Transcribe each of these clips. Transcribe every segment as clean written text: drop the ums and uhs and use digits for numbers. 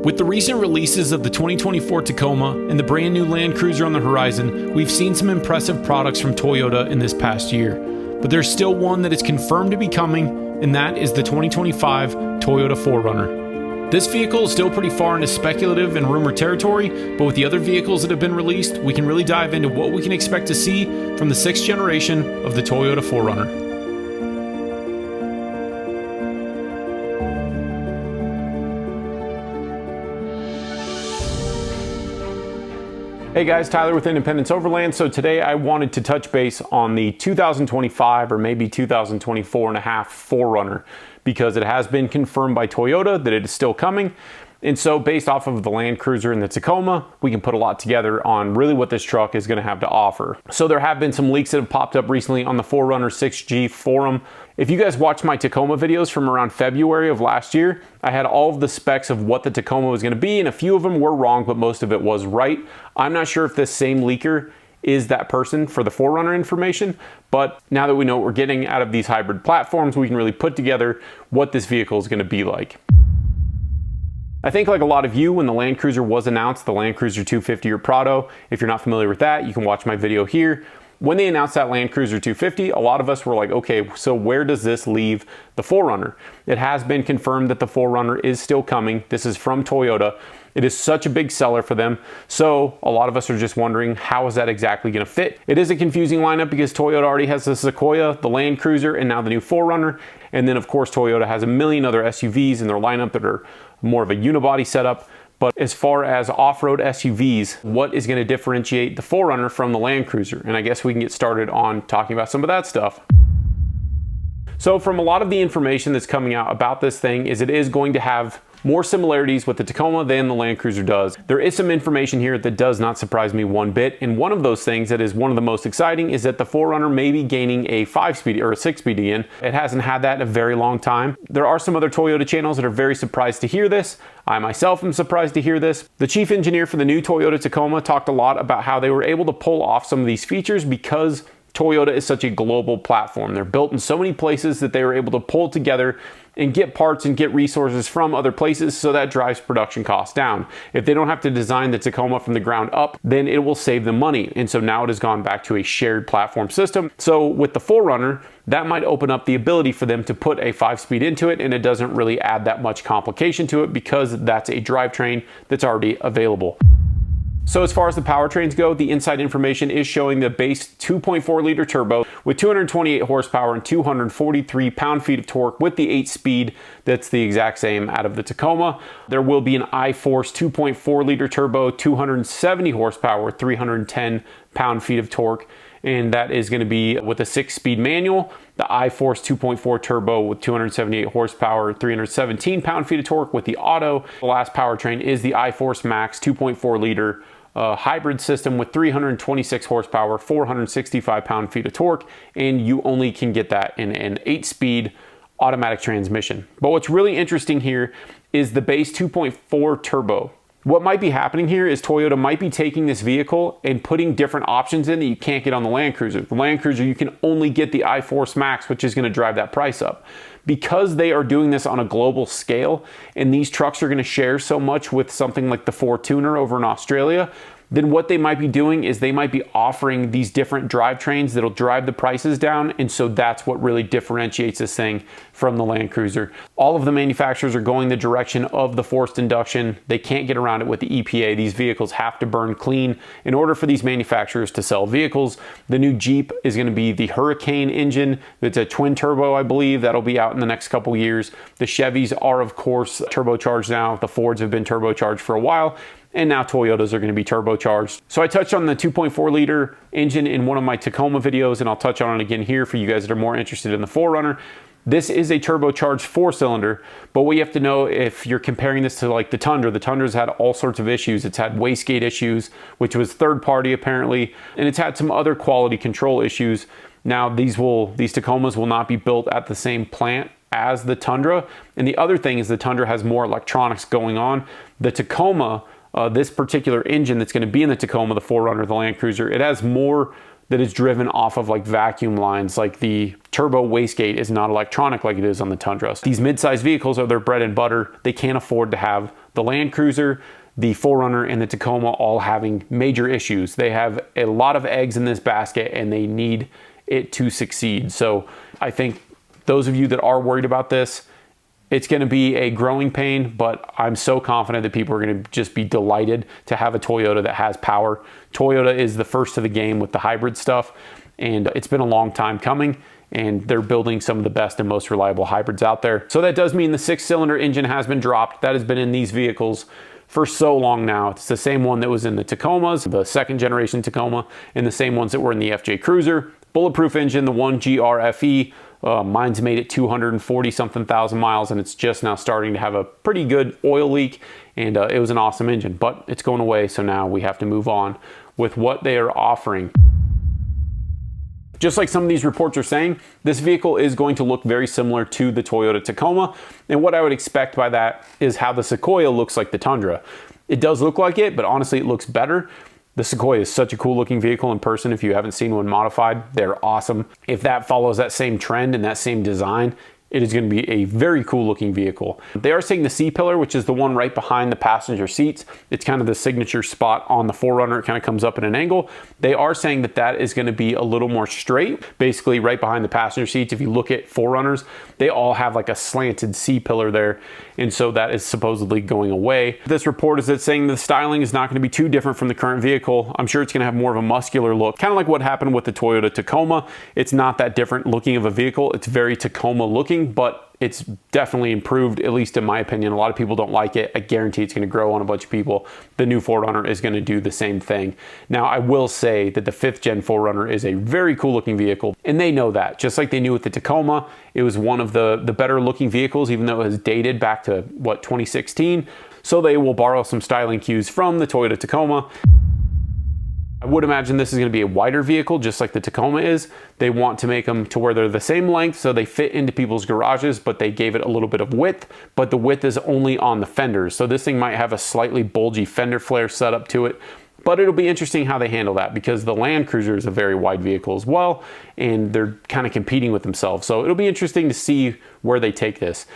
With the recent releases of the 2024 Tacoma and the brand new Land Cruiser on the horizon, we've seen some impressive products from Toyota in this past year. But there's still one that is confirmed to be coming, and that is the 2025 Toyota 4Runner. This vehicle is still pretty far into speculative and rumor territory, but with the other vehicles that have been released, we can really dive into what we can expect to see from the 6th generation of the Toyota 4Runner. Hey guys, Tyler with Independence Overland. So today I wanted to touch base on the 2025 or maybe 2024 and a half 4Runner because it has been confirmed by Toyota that it is still coming. And so based off of the Land Cruiser and the Tacoma, we can put a lot together on really what this truck is going to have to offer. So there have been some leaks that have popped up recently on the 4Runner 6G forum. If you guys watched my Tacoma videos from around February of last year, I had all of the specs of what the Tacoma was going to be, and a few of them were wrong, but most of it was right. I'm not sure if this same leaker is that person for the 4Runner information, but now that we know what we're getting out of these hybrid platforms, we can really put together what this vehicle is going to be like. I think like a lot of you, when the Land Cruiser was announced, the Land Cruiser 250 or Prado, if you're not familiar with that, you can watch my video here. When they announced that Land Cruiser 250, a lot of us were like, okay, so where does this leave the 4Runner? It has been confirmed that the 4Runner is still coming. This is from Toyota. It is such a big seller for them. So a lot of us are just wondering, how is that exactly going to fit? It is a confusing lineup because Toyota already has the Sequoia, the Land Cruiser, and now the new 4Runner. And then of course, Toyota has a million other SUVs in their lineup that are more of a unibody setup. But as far as off-road SUVs, what is going to differentiate the 4Runner from the Land Cruiser? And I guess we can get started on talking about some of that stuff. So from a lot of the information that's coming out about this thing is it is going to have more similarities with the Tacoma than the Land Cruiser does. There is some information here that does not surprise me one bit, and one of those things that is one of the most exciting is that the 4Runner may be gaining a 5-speed or a 6-speed again. It hasn't had that in a very long time. There are some other Toyota channels that are very surprised to hear this. I myself am surprised to hear this. The chief engineer for the new Toyota Tacoma talked a lot about how they were able to pull off some of these features because Toyota is such a global platform. They're built in so many places that they were able to pull together and get parts and get resources from other places, so that drives production costs down. If they don't have to design the Tacoma from the ground up, then it will save them money. And so now it has gone back to a shared platform system. So with the 4Runner, that might open up the ability for them to put a 5-speed into it, and it doesn't really add that much complication to it because that's a drivetrain that's already available. So as far as the powertrains go, the inside information is showing the base 2.4 liter turbo with 228 horsepower and 243 pound-feet of torque with the 8-speed that's the exact same out of the Tacoma. There will be an iForce 2.4 liter turbo, 270 horsepower with 310 pound-feet of torque, and that is going to be with a 6-speed manual. The iForce 2.4 turbo with 278 horsepower, 317 pound-feet of torque with the auto. The last powertrain is the iForce Max 2.4 liter hybrid system with 326 horsepower, 465 pound-feet of torque, and you only can get that in an 8-speed automatic transmission. But what's really interesting here is the base 2.4 turbo. What might be happening here is Toyota might be taking this vehicle and putting different options in that you can't get on the Land Cruiser. The Land Cruiser, you can only get the iForce Max, which is going to drive that price up. Because they are doing this on a global scale, and these trucks are going to share so much with something like the 4Tuner over in Australia, then what they might be doing is they might be offering these different drivetrains that'll drive the prices down, and so that's what really differentiates this thing from the Land Cruiser. All of the manufacturers are going the direction of the forced induction. They can't get around it with the EPA. These vehicles have to burn clean in order for these manufacturers to sell vehicles. The new Jeep is going to be the Hurricane engine. It's a twin turbo, I believe. That'll be out in the next couple years. The Chevys are, of course, turbocharged now. The Fords have been turbocharged for a while, and now Toyotas are going to be turbocharged. So I touched on the 2.4 liter engine in one of my Tacoma videos, and I'll touch on it again here for you guys that are more interested in the 4Runner. This is a turbocharged 4-cylinder, but what you have to know if you're comparing this to like the Tundra's had all sorts of issues. It's had wastegate issues, which was third party apparently, and it's had some other quality control issues. Now these Tacomas will not be built at the same plant as the Tundra. And the other thing is the Tundra has more electronics going on. The Tacoma, this particular engine that's going to be in the Tacoma, the 4Runner, the Land Cruiser, it has more that is driven off of like vacuum lines. Like the turbo wastegate is not electronic like it is on the Tundra. These mid-sized vehicles are their bread and butter. They can't afford to have the Land Cruiser, the 4Runner, and the Tacoma all having major issues. They have a lot of eggs in this basket and they need it to succeed. So I think those of you that are worried about this, it's going to be a growing pain, but I'm so confident that people are going to just be delighted to have a Toyota that has power. Toyota is the first to the game with the hybrid stuff, and it's been a long time coming, and they're building some of the best and most reliable hybrids out there. So that does mean the 6-cylinder engine has been dropped. That has been in these vehicles for so long now. It's the same one that was in the Tacomas, the 2nd generation Tacoma, and the same ones that were in the FJ Cruiser. Bulletproof engine, the 1GRFE. Mine's made it 240 something thousand miles, and it's just now starting to have a pretty good oil leak, and it was an awesome engine, but it's going away. So now we have to move on with what they are offering. Just like some of these reports are saying, this vehicle is going to look very similar to the Toyota Tacoma. And what I would expect by that is how the Sequoia looks like the Tundra. It does look like it, but honestly, it looks better. The Sequoia is such a cool looking vehicle in person. If you haven't seen one modified, they're awesome. If that follows that same trend and that same design, it is going to be a very cool looking vehicle. They are saying the C-pillar, which is the one right behind the passenger seats, it's kind of the signature spot on the 4Runner. It kind of comes up at an angle. They are saying that that is going to be a little more straight, basically right behind the passenger seats. If you look at 4Runners, they all have like a slanted C-pillar there. And so that is supposedly going away. This report is that saying the styling is not going to be too different from the current vehicle. I'm sure it's going to have more of a muscular look, kind of like what happened with the Toyota Tacoma. It's not that different looking of a vehicle. It's very Tacoma looking, but it's definitely improved, at least in my opinion. A lot of people don't like it. I guarantee it's going to grow on a bunch of people. The new 4Runner is going to do the same thing. Now, I will say that the 5th gen 4Runner is a very cool looking vehicle, and they know that. Just like they knew with the Tacoma, it was one of the better looking vehicles, even though it was dated back to, what, 2016. So they will borrow some styling cues from the Toyota Tacoma. I would imagine this is going to be a wider vehicle, just like the Tacoma is. They want to make them to where they're the same length, so they fit into people's garages, but they gave it a little bit of width, but the width is only on the fenders. So this thing might have a slightly bulgy fender flare setup to it, but it'll be interesting how they handle that, because the Land Cruiser is a very wide vehicle as well, and they're kind of competing with themselves. So it'll be interesting to see where they take this.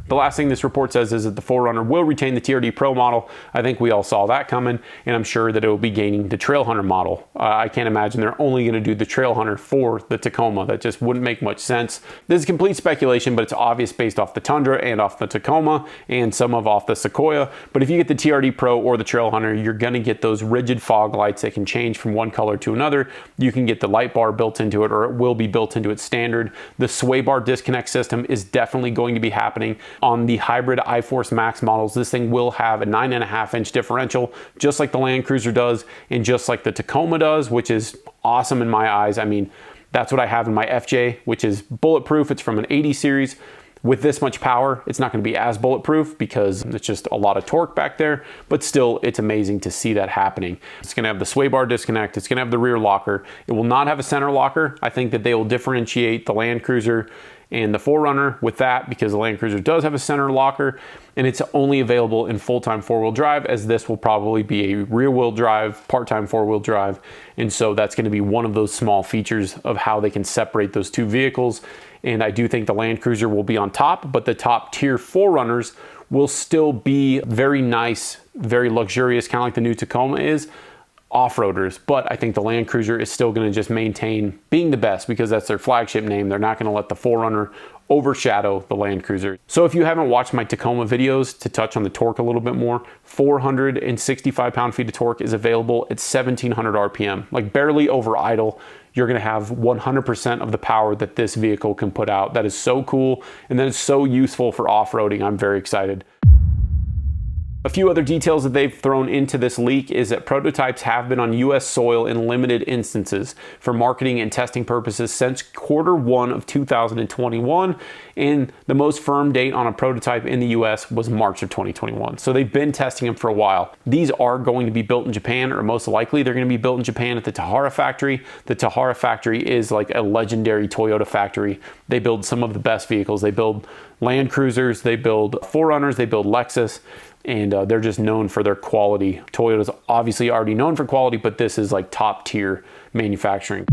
The last thing this report says is that the 4Runner will retain the TRD Pro model. I think we all saw that coming, and I'm sure that it will be gaining the Trailhunter model. I can't imagine they're only going to do the Trailhunter for the Tacoma. That just wouldn't make much sense. This is complete speculation, but it's obvious based off the Tundra and off the Tacoma and some of off the Sequoia. But if you get the TRD Pro or the Trailhunter, you're going to get those rigid fog lights that can change from one color to another. You can get the light bar built into it, or it will be built into its standard. The sway bar disconnect system is definitely going to be happening. On the hybrid iForce Max models, this thing will have a 9.5-inch differential, just like the Land Cruiser does, and just like the Tacoma does, which is awesome in my eyes. I mean, that's what I have in my FJ, which is bulletproof. It's from an 80 series. With this much power, it's not going to be as bulletproof because it's just a lot of torque back there, but still, it's amazing to see that happening. It's going to have the sway bar disconnect. It's going to have the rear locker. It will not have a center locker. I think that they will differentiate the Land Cruiser and the 4Runner with that, because the Land Cruiser does have a center locker, and it's only available in full-time four-wheel drive, as this will probably be a rear-wheel drive, part-time four-wheel drive. And so that's going to be one of those small features of how they can separate those two vehicles. And I do think the Land Cruiser will be on top, but the top tier 4Runners will still be very nice, very luxurious, kind of like the new Tacoma is, off-roaders. But I think the Land Cruiser is still going to just maintain being the best, because that's their flagship name. They're not going to let the 4Runner overshadow the Land Cruiser. So if you haven't watched my Tacoma videos, to touch on the torque a little bit more, 465 pound-feet of torque is available at 1700 RPM, like barely over idle. You're going to have 100% of the power that this vehicle can put out. That is so cool, and that is so useful for off-roading. I'm very excited. A few other details that they've thrown into this leak is that prototypes have been on US soil in limited instances for marketing and testing purposes since Q1 of 2021, and the most firm date on a prototype in the US was March of 2021. So they've been testing them for a while. These are going to be built in Japan, or most likely they're going to be built in Japan at the Tahara factory. The Tahara factory is like a legendary Toyota factory. They build some of the best vehicles. They build Land Cruisers, they build 4Runners, they build Lexus. and they're just known for their quality. Toyota's obviously already known for quality, but this is like top tier manufacturing.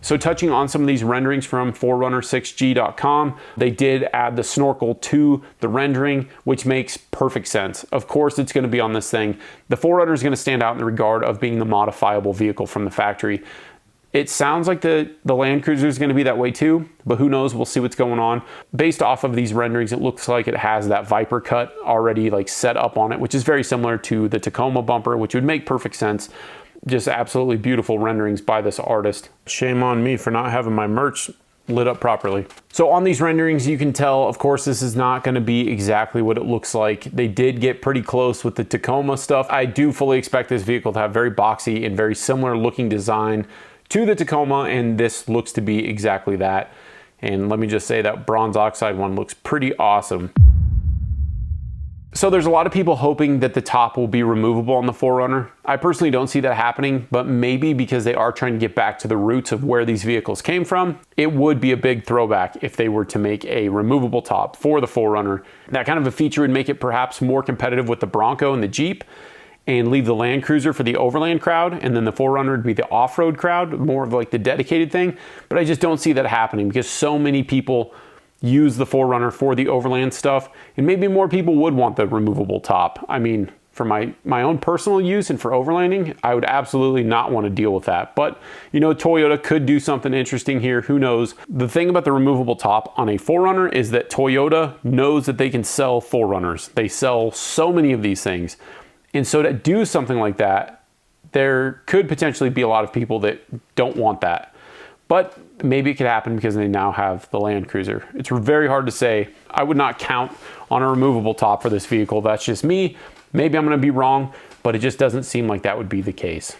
So touching on some of these renderings from 4Runner6G.com, they did add the snorkel to the rendering, which makes perfect sense. Of course, it's going to be on this thing. The 4Runner is going to stand out in the regard of being the modifiable vehicle from the factory. It sounds like the Land Cruiser is going to be that way too, but who knows? We'll see what's going on. Based off of these renderings, it looks like it has that Viper cut already like set up on it, which is very similar to the Tacoma bumper, which would make perfect sense. Just absolutely beautiful renderings by this artist. Shame on me for not having my merch lit up properly. So on these renderings, you can tell, of course, this is not going to be exactly what it looks like. They did get pretty close with the Tacoma stuff. I do fully expect this vehicle to have very boxy and very similar looking design to the Tacoma, and this looks to be exactly that. And let me just say that bronze oxide one looks pretty awesome. So there's a lot of people hoping that the top will be removable on the 4Runner. I personally don't see that happening, but maybe because they are trying to get back to the roots of where these vehicles came from, it would be a big throwback if they were to make a removable top for the 4Runner. That kind of a feature would make it perhaps more competitive with the Bronco and the Jeep, and leave the Land Cruiser for the overland crowd, and then the 4Runner would be the off-road crowd, more of like the dedicated thing. But I just don't see that happening because so many people use the 4Runner for the overland stuff, and maybe more people would want the removable top. I mean, for my own personal use and for overlanding, I would absolutely not want to deal with that. But, you know, Toyota could do something interesting here. Who knows? The thing about the removable top on a 4Runner is that Toyota knows that they can sell 4Runners. They sell so many of these things. And so to do something like that, there could potentially be a lot of people that don't want that. But maybe it could happen because they now have the Land Cruiser. It's very hard to say. I would not count on a removable top for this vehicle. That's just me. Maybe I'm going to be wrong, but it just doesn't seem like that would be the case.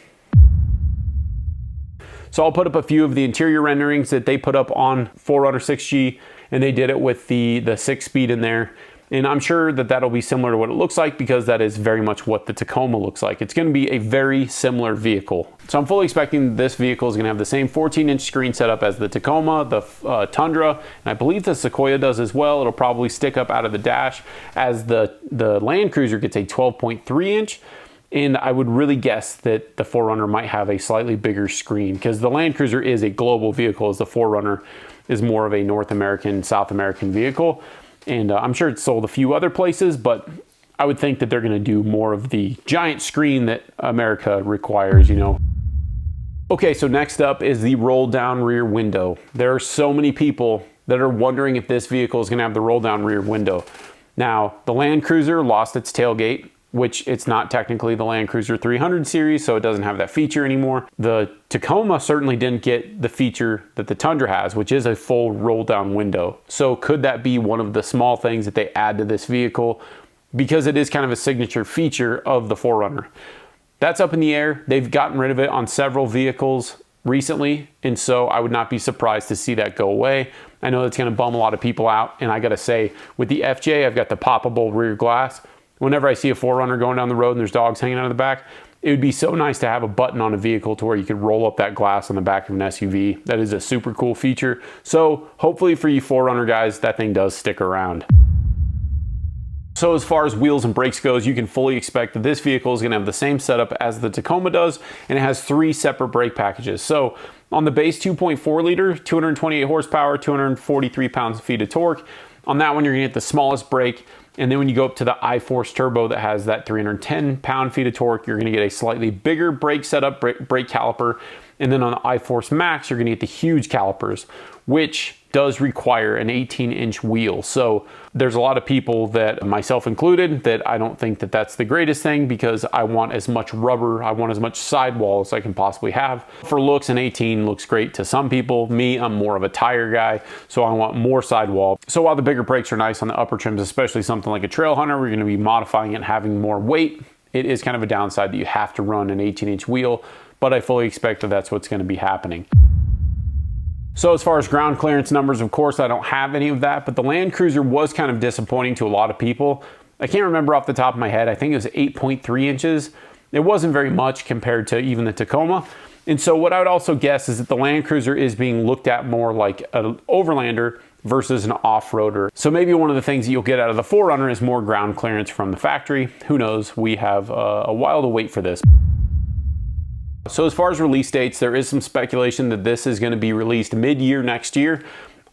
So I'll put up a few of the interior renderings that they put up on 4Runner 6G, and they did it with the 6-speed in there. And I'm sure that that'll be similar to what it looks like because that is very much what the Tacoma looks like. It's going to be a very similar vehicle. So I'm fully expecting this vehicle is going to have the same 14-inch screen setup as the Tacoma, the Tundra, and I believe the Sequoia does as well. It'll probably stick up out of the dash, as the Land Cruiser gets a 12.3-inch. And I would really guess that the 4Runner might have a slightly bigger screen because the Land Cruiser is a global vehicle, as the 4Runner is more of a North American, South American vehicle. And I'm sure it's sold a few other places, but I would think that they're going to do more of the giant screen that America requires, you know. Okay, so next up is the roll down rear window. There are so many people that are wondering if this vehicle is going to have the roll down rear window. Now, the Land Cruiser lost its tailgate, which it's not technically the Land Cruiser 300 series, so it doesn't have that feature anymore. The Tacoma certainly didn't get the feature that the Tundra has, which is a full roll down window. So could that be one of the small things that they add to this vehicle? Because it is kind of a signature feature of the 4Runner. That's up in the air. They've gotten rid of it on several vehicles recently, and so I would not be surprised to see that go away. I know that's gonna bum a lot of people out, and I gotta say, with the FJ, I've got the poppable rear glass. Whenever I see a 4Runner going down the road and there's dogs hanging out of the back, it would be so nice to have a button on a vehicle to where you could roll up that glass on the back of an SUV. That is a super cool feature. So hopefully for you 4Runner guys, that thing does stick around. So as far as wheels and brakes goes, you can fully expect that this vehicle is going to have the same setup as the Tacoma does, and it has 3 separate brake packages. So on the base 2.4 liter, 228 horsepower, 243 pounds-feet of torque. On that one, you're going to get the smallest brake. And then when you go up to the iForce Turbo that has that 310 pound-feet of torque, you're going to get a slightly bigger brake setup, brake caliper. And then on the iForce Max, you're going to get the huge calipers, which does require an 18-inch wheel. So there's a lot of people, that myself included, that I don't think that that's the greatest thing because I want as much rubber, I want as much sidewall as I can possibly have. For looks, an 18 looks great to some people. Me, I'm more of a tire guy, so I want more sidewall. So while the bigger brakes are nice on the upper trims, especially something like a Trail Hunter, we're going to be modifying it and having more weight. It is kind of a downside that you have to run an 18-inch wheel, but I fully expect that that's what's going to be happening. So as far as ground clearance numbers, of course, I don't have any of that, but the Land Cruiser was kind of disappointing to a lot of people. I can't remember off the top of my head. I think it was 8.3 inches. It wasn't very much compared to even the Tacoma. And so what I would also guess is that the Land Cruiser is being looked at more like an overlander versus an off-roader. So maybe one of the things that you'll get out of the 4Runner is more ground clearance from the factory. Who knows? We have a while to wait for this. So as far as release dates, there is some speculation that this is going to be released mid-year next year.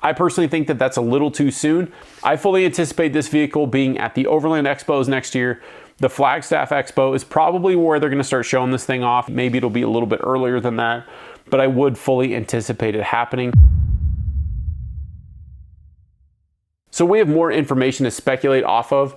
I personally think that that's a little too soon. I fully anticipate this vehicle being at the Overland Expos next year. The Flagstaff Expo is probably where they're going to start showing this thing off. Maybe it'll be a little bit earlier than that, but I would fully anticipate it happening. So we have more information to speculate off of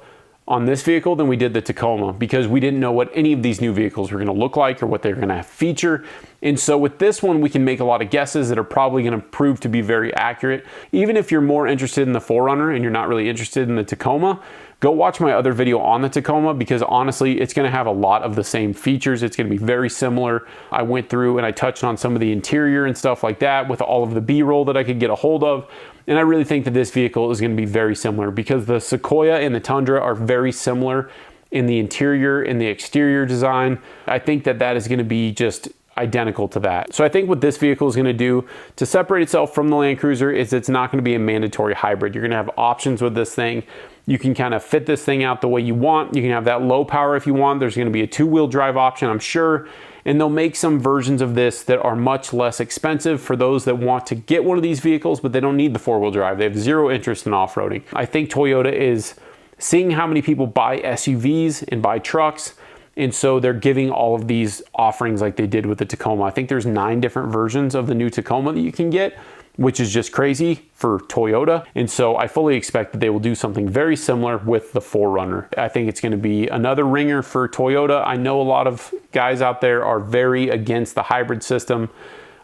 on this vehicle than we did the Tacoma, because we didn't know what any of these new vehicles were going to look like or what they're going to feature. And so with this one, we can make a lot of guesses that are probably going to prove to be very accurate. Even if you're more interested in the 4Runner and you're not really interested in the Tacoma, go watch my other video on the Tacoma, because honestly, it's going to have a lot of the same features. It's going to be very similar. I went through and I touched on some of the interior and stuff like that with all of the B-roll that I could get a hold of. And I really think that this vehicle is going to be very similar, because the Sequoia and the Tundra are very similar in the interior and the exterior design. I think that that is going to be just identical to that. So I think what this vehicle is going to do to separate itself from the Land Cruiser is it's not going to be a mandatory hybrid. You're going to have options with this thing. You can kind of fit this thing out the way you want. You can have that low power if you want. There's going to be a 2-wheel drive option, I'm sure. And they'll make some versions of this that are much less expensive for those that want to get one of these vehicles, but they don't need the 4-wheel drive. They have zero interest in off-roading. I think Toyota is seeing how many people buy SUVs and buy trucks, and so they're giving all of these offerings like they did with the Tacoma. I think there's 9 different versions of the new Tacoma that you can get, which is just crazy for Toyota. And so I fully expect that they will do something very similar with the 4Runner. I think it's going to be another ringer for Toyota. I know a lot of guys out there are very against the hybrid system.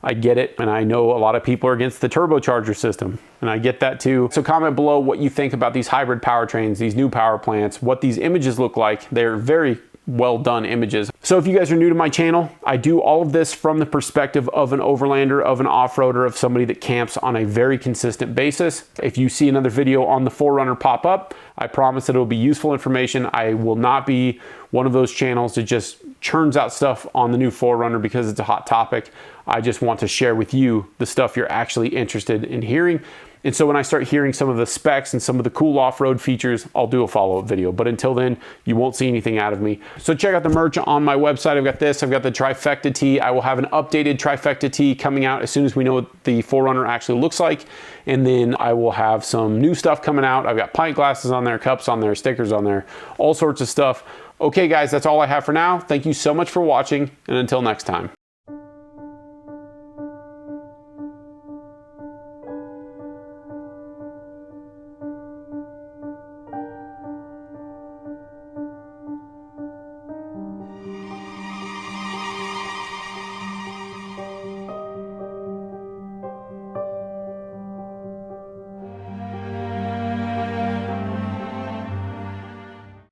I get it. And I know a lot of people are against the turbocharger system, and I get that too. So comment below what you think about these hybrid powertrains, these new power plants, what these images look like. They're very well done images. So if you guys are new to my channel, I do all of this from the perspective of an overlander, of an off-roader, of somebody that camps on a very consistent basis. If you see another video on the 4Runner pop up, I promise that it will be useful information. I will not be one of those channels that just churns out stuff on the new 4Runner because it's a hot topic. I just want to share with you the stuff you're actually interested in hearing. And so when I start hearing some of the specs and some of the cool off-road features, I'll do a follow-up video. But until then, you won't see anything out of me. So check out the merch on my website. I've got this. I've got the Trifecta tee. I will have an updated Trifecta tee coming out as soon as we know what the 4Runner actually looks like. And then I will have some new stuff coming out. I've got pint glasses on there, cups on there, stickers on there, all sorts of stuff. Okay, guys, that's all I have for now. Thank you so much for watching, and until next time.